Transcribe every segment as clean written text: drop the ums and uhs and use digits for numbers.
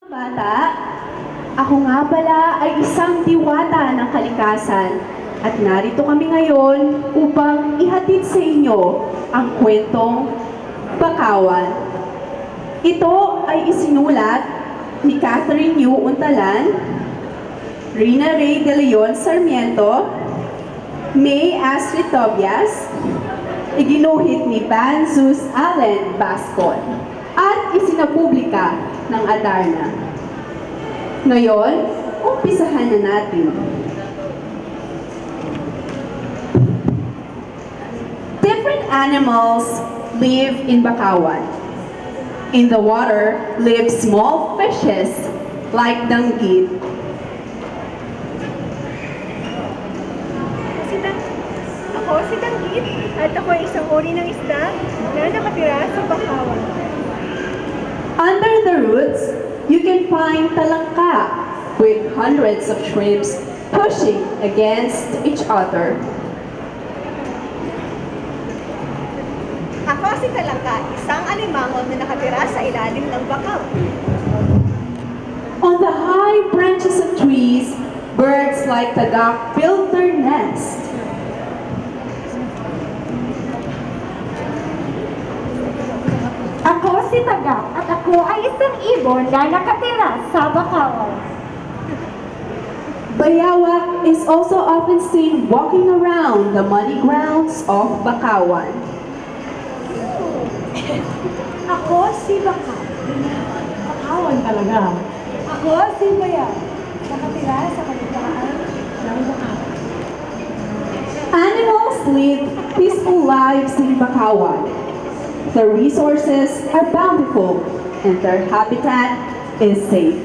Bata, ako nga pala ay isang diwata ng kalikasan at narito kami ngayon upang ihatid sa inyo ang kwentong Bakawan. Ito ay isinulat ni Catherine Yu Untalan, Rina Ray De Leon Sarmiento, May Astrid Tobias, iginuhit ni Banzus Allen Bascon, at isinapublika ng Adarna. Ngayon, umpisahan na natin. Different animals live in Bakawan. In the water live small fishes like danggit. Ako si Danggit at ako ay isang uri ng isda na nakatira sa Bakawan. Under the roots, you can find talangka with hundreds of shrimps pushing against each other. Ako si Talangka, isang alimangon na nakatira sa ilalim ng bakaw. On the high branches of trees, birds like tagak build their nest. Ako si Tagak at ako ay isang ibon na nakatira sa Bakawan. Bayawak is also often seen walking around the muddy grounds of Bakawan. Ako si Bakaw. Bakawan talaga. Ako si Bayaw. Nakatira sa kalitaan ng Bakawan. Animals live peaceful lives in Bakawan. Their resources are bountiful and their habitat is safe.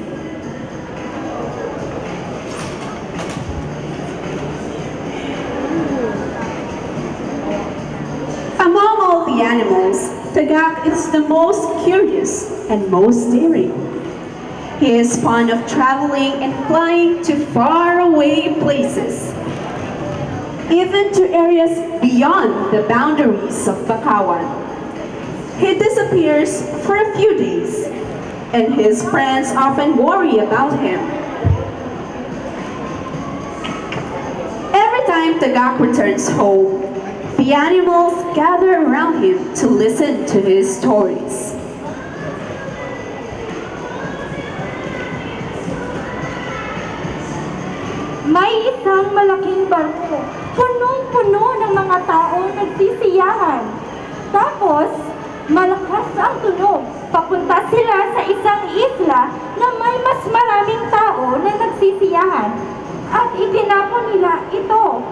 Among all the animals, Tagak is the most curious and most daring. He is fond of traveling and flying to faraway places, even to areas beyond the boundaries of Bakawan. He disappears for a few days, and his friends often worry about him. Every time Tagak returns home, the animals gather around him to listen to his stories. May isang malaking barko, punong-puno ng mga taong nagsisiyahan. Tapos, malakas ang tunog. Papunta sila sa isang isla na may mas maraming tao na nagsisiyahan. At itinapon nila ito.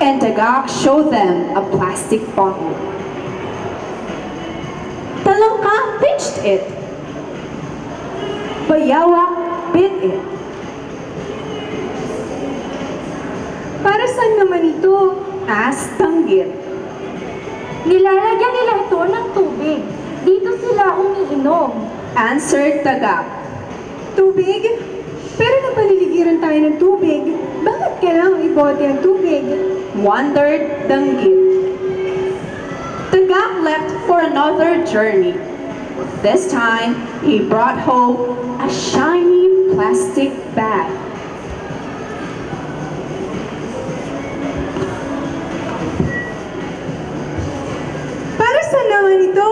And Tagak showed them a plastic bottle. Talangka pitched it. Bayawak bit it. Para saan naman ito? Asked Danggit. Nilalagyan nila ito ng tubig. Dito sila umiinom. Answered Tagak. Tubig? Pero napaliligiran tayo ng tubig. Bakit kailangang ibote ang tubig? Wondered Danggit. Tagak left for another journey. This time, he brought home a shiny plastic bag. Para saan naman ito?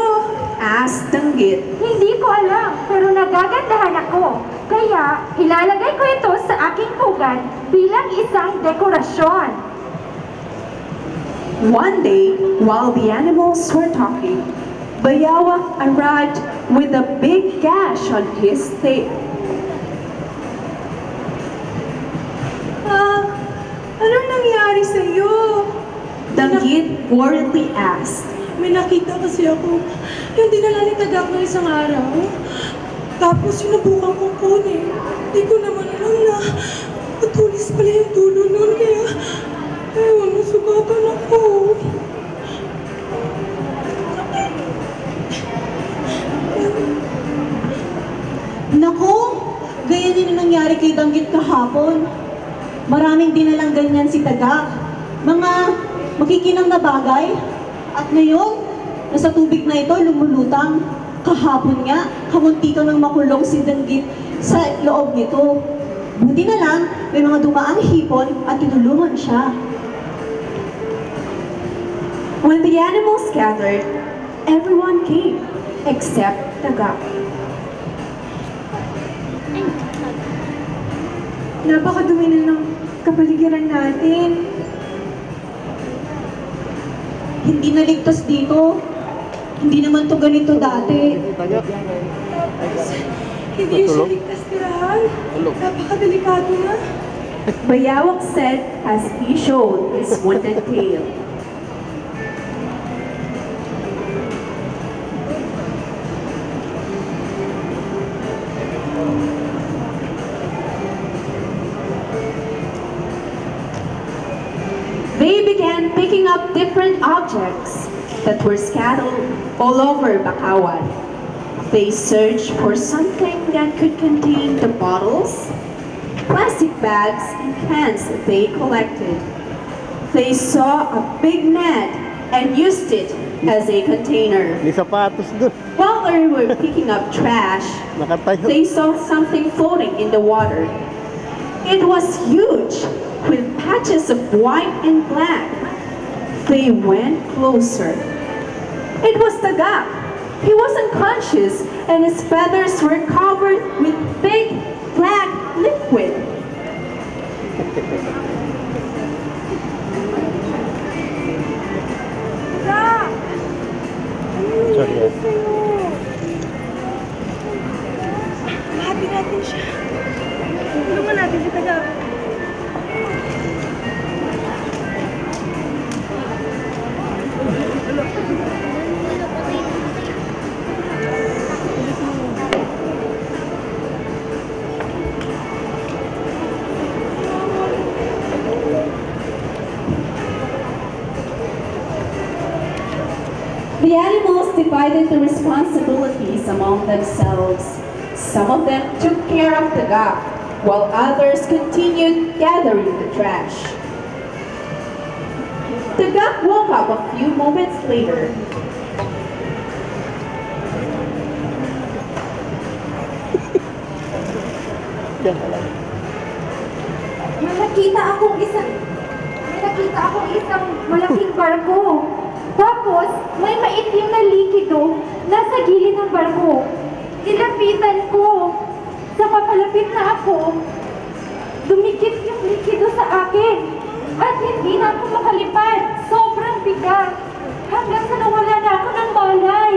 Asked Danggit. Hindi ko alam, pero nagagandahan ako. Kaya, ilalagay ko ito sa aking pugad bilang isang dekorasyon. One day, while the animals were talking, Bayawak arrived with a big gash on his tail. Anong nangyari sa iyo? Danggit worriedly asked. May nakita kasi ako yung dinala ni Tagak ng isang araw. Tapos sinubukan kong kunin. Hindi ko naman alam na matulis pala yung dulo nun. Kaya, ayun, nasugatan ako. Nako, gaya din ang nangyari kay Danggit kahapon. Maraming dinalang ganyan si Tagak. Mga makikinang na bagay. At ngayon, nasa tubig na ito lumulutang. Kahapon nga, kamunti ka nang makulong si Danggit sa loob nito. Buti na lang, may mga dumaang hipon at tinulungan siya. When the animals gathered, everyone came except Tagak. Napakadumi na ng kapaligiran natin. Hindi naligtas dito. Hindi naman to ganito dati. Hindi siya ligtas tirahan. Napakadelikado na. Bayawak said as he showed his wounded tail. They began picking up different objects that were scattered all over Bakawan. They searched for something that could contain the bottles, plastic bags, and cans that they collected. They saw a big net and used it as a container. May sapatos doon. While they were picking up trash, Nakatayo. they saw something floating in the water. It was huge, with patches of white and black. They went closer. It was Tagak. He was unconscious, and his feathers were covered with thick, black liquid. Sorry. Hanapin natin siya. Tulungan natin si Taga. The animals divided the responsibilities among themselves. Some of them took care of the Tagak, while others continued gathering the trash. Tagak woke up a few moments later. May nakita akong isang malaking barko. Tapos, may maitim na likido nasa gilid ng barko. Nilapitan ko. Sa papalapit na ako, dumikit yung likido sa akin. At hindi na ako makalipad. Sobrang bigat. Hanggang sa nawala na ako ng malay.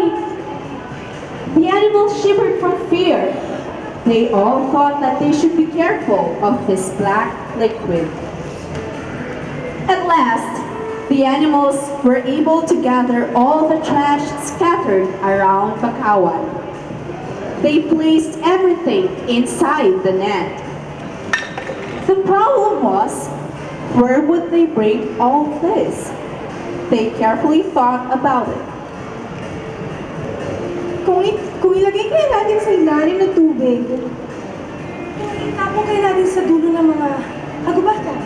The animals shivered from fear. They all thought that they should be careful of this black liquid. At last, the animals were able to gather all the trash scattered around Bakawan. They placed everything inside the net. The problem was, where would they bring all this? They carefully thought about it. Kung ilagay kaya natin sa ilalim ng tubig, kung itapon kaya natin sa dulo ng mga kagubatan,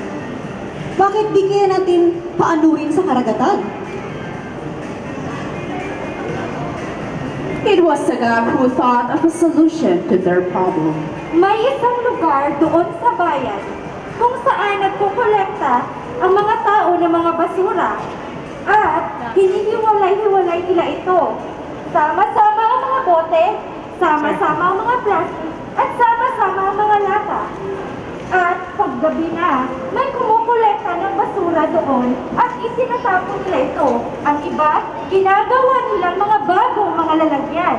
Bakit di kaya natin paanurin sa karagatan? It was Tagak who thought of a solution to their problem. May isang lugar doon sa bayan kung saan nagkukolekta ang mga tao ng mga basura at hinihiwalay-hiwalay nila ito. Sama-sama ang mga bote, sama-sama ang mga plastic, at sama-sama ang mga lata. At paggabi na, may kumukolekta ng basura doon at isinatapon nila ito. Ang iba, ginagawa nilang mga bagong mga lalagyan.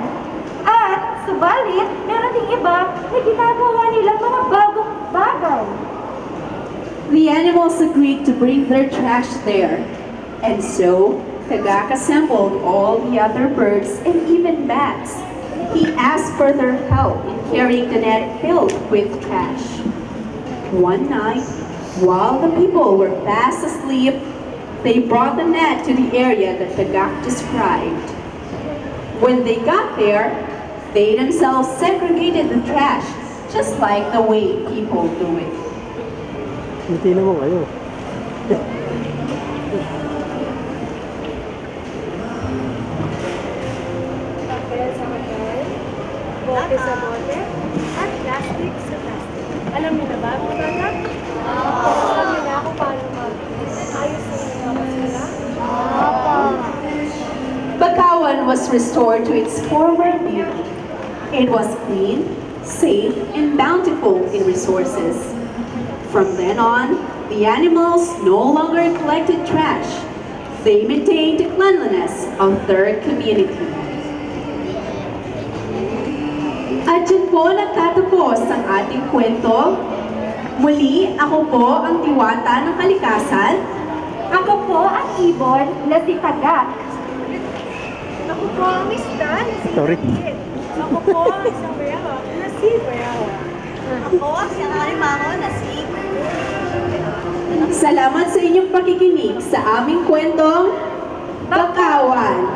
At subalit, meron ding iba na ginagawa nilang mga bagong bagay. The animals agreed to bring their trash there, and so Tagak assembled all the other birds and even bats. He asked for their help in carrying the net filled with trash. One night, while the people were fast asleep, they brought the net to the area that Tagak described. When they got there, they themselves segregated the trash, just like the way people do it. Hindi naman kayo. Papel sa papel, bote sa bote, at Plastic sa plastic. Alam niyo na ba, mga bata? Alam niyo na kung paano mag-ayos ng mga basura? Bakawan was restored to its former beauty. It was clean, safe, and bountiful in resources. From then on, the animals no longer collected trash. They maintained the cleanliness of their community. At dyan po nagtatapos ang ating kwento. Muli, ako po ang diwata ng kalikasan. Ako po ang ibon na si Tagak. Ako po ang isda na si Sorry. Kit. Ako po ang isang bayawa na si Bayawa. Ako ang isang alimango na si Salamat sa inyong pakikinig sa aming kwentong Bakawan.